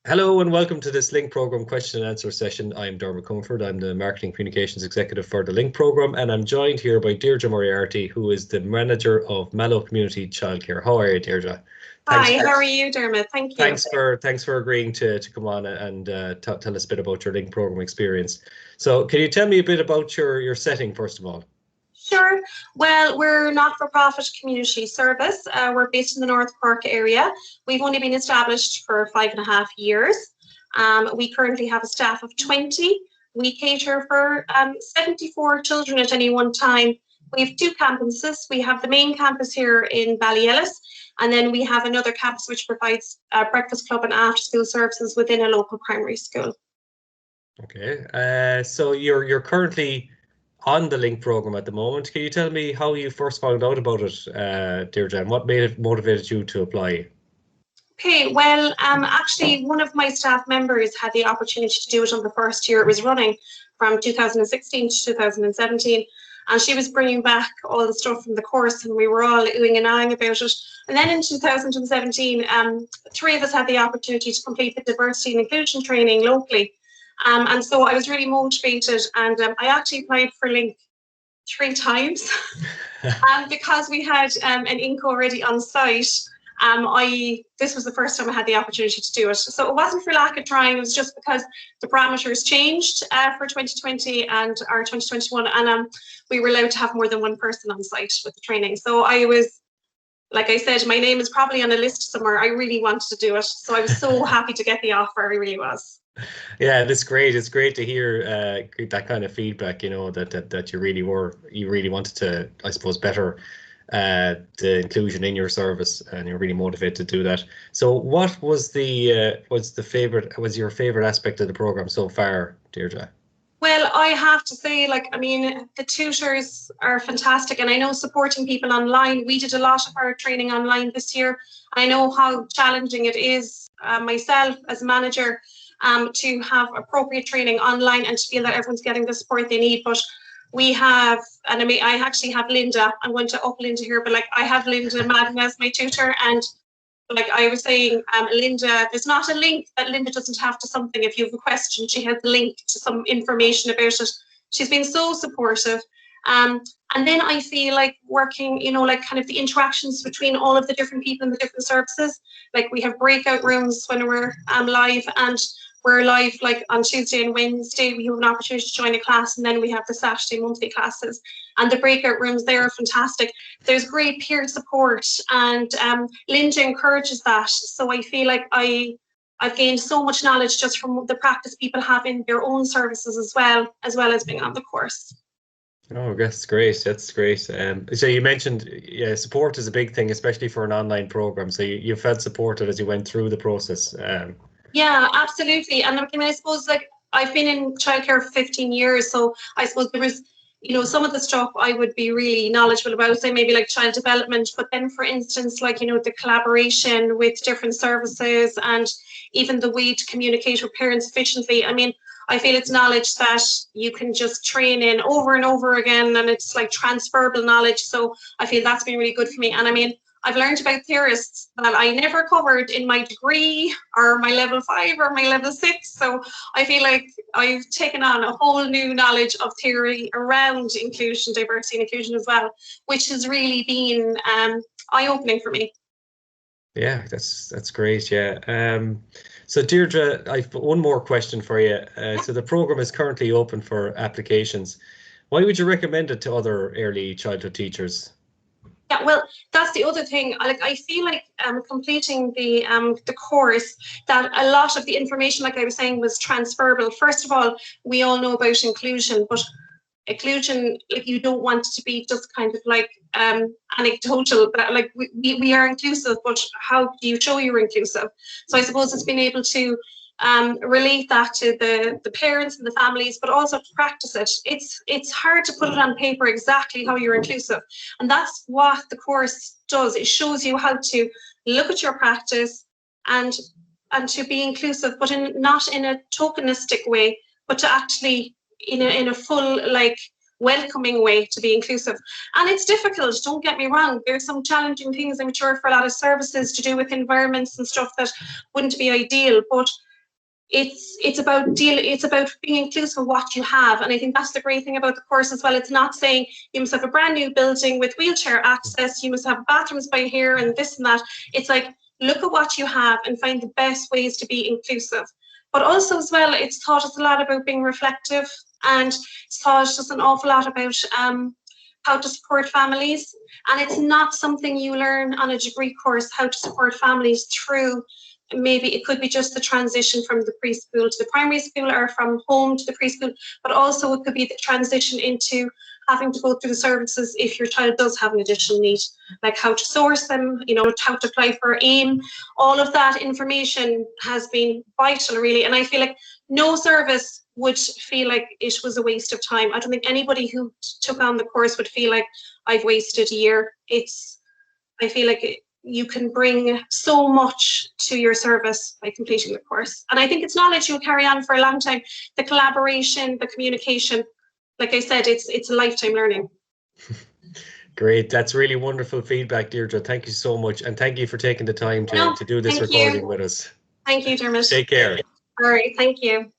Hello and welcome to this LINC program question and answer session. I'm Deirdre Moriarty. I'm the Marketing Communications Executive for the LINC program, and I'm joined here by Deirdre Moriarty, who is the Manager of Mallow Community Childcare. How are you, Deirdre? Hi, how are you, Dermot? Thank you. Thanks for agreeing to come on and tell us a bit about your LINC program experience. So can you tell me a bit about your setting, first of all? Sure. Well, we're not-for-profit community service. We're based in the North Cork area. We've only been established for 5.5 years. We currently have a staff of 20. We cater for 74 children at any one time. We have 2 campuses. We have the main campus here in Ballyllis, and then we have another campus which provides breakfast club and after-school services within a local primary school. Okay. So you're currently on the LINC program at the moment. Can you tell me how you first found out about it, Deirdre, and what motivated you to apply? Okay, well, actually, one of my staff members had the opportunity to do it on the first year it was running, from 2016 to 2017, and she was bringing back all the stuff from the course, and we were all oohing and ahhing about it. And then in 2017, 3 of us had the opportunity to complete the diversity and inclusion training locally. And so I was really motivated, and I actually applied for LINC 3 times. Because we had an INC already on site, this was the first time I had the opportunity to do it. So it wasn't for lack of trying, it was just because the parameters changed for 2020 and our 2021, and we were allowed to have more than 1 person on site with the training. So I was, like I said, my name is probably on a list somewhere. I really wanted to do it. So I was so happy to get the offer, I really was. Yeah, that's great. It's great to hear that kind of feedback, you know, that you really wanted to, I suppose, better the inclusion in your service, and you're really motivated to do that. So what was your favorite aspect of the program so far, Deirdre? Well, I have to say, the tutors are fantastic, and I know supporting people online, we did a lot of our training online this year. I know how challenging it is, myself as manager, to have appropriate training online and to feel that everyone's getting the support they need. But we have, and I actually have Linda. I'm going to up Linda here, but I have Linda Madden as my tutor, and like I was saying, Linda, there's not a link that Linda doesn't have to something. If you have a question, she has a link to some information about it. She's been so supportive. And then I feel like working, kind of the interactions between all of the different people in the different services. Like we have breakout rooms when we're live, and we're live like on Tuesday and Wednesday. We have an opportunity to join a class, and then we have the Saturday monthly classes. And the breakout rooms, they are fantastic. There's great peer support, and Linda encourages that. So I feel like I've gained so much knowledge just from the practice people have in their own services as well as being on the course. Oh, that's great. That's great. So you mentioned, yeah, support is a big thing, especially for an online program. So you felt supported as you went through the process. Yeah, absolutely. And I suppose I've been in childcare for 15 years, so I suppose there was, some of the stuff I would be really knowledgeable about, say maybe like child development, but then for instance, the collaboration with different services and even the way to communicate with parents efficiently. I feel it's knowledge that you can just train in over and over again, and it's like transferable knowledge. So I feel that's been really good for me. And I've learned about theorists that I never covered in my degree or my level 5 or my level 6. So I feel like I've taken on a whole new knowledge of theory around inclusion, diversity and inclusion as well, which has really been eye-opening for me. Yeah, that's great. Yeah. So Deirdre, I've one more question for you. So the program is currently open for applications. Why would you recommend it to other early childhood teachers? Yeah, well, that's the other thing. I feel like completing the course, that a lot of the information, like I was saying, was transferable. First of all, we all know about inclusion, but inclusion, you don't want it to be just kind of anecdotal. But we are inclusive, but how do you show you're inclusive? So I suppose it's been able to relate that to the parents and the families, but also to practice it. It's hard to put it on paper exactly how you're inclusive, and that's what the course does. It shows you how to look at your practice and to be inclusive, but not in a tokenistic way, but to actually in a full welcoming way to be inclusive. And it's difficult, don't get me wrong. There's some challenging things, I'm sure, for a lot of services to do with environments and stuff that wouldn't be ideal, but it's about being inclusive of what you have. And I think that's the great thing about the course as well. It's not saying you must have a brand new building with wheelchair access, you must have bathrooms by here and this and that. It's like, look at what you have and find the best ways to be inclusive. But also as well, it's taught us a lot about being reflective, and it's taught us an awful lot about how to support families. And it's not something you learn on a degree course, how to support families through, maybe it could be just the transition from the preschool to the primary school, or from home to the preschool, but also it could be the transition into having to go through the services if your child does have an additional need, like how to source them, you know, how to apply for AIM. All of that information has been vital, really. And I feel like no service would feel like it was a waste of time. I don't think anybody who took on the course would feel like I've wasted a year. I feel like you can bring so much to your service by completing the course. And I think it's knowledge you'll carry on for a long time. The collaboration, the communication, like I said, it's a lifetime learning. Great. That's really wonderful feedback, Deirdre. Thank you so much. And thank you for taking the time to do this recording with us. Thank you, Dermot. Take care. All right. Thank you.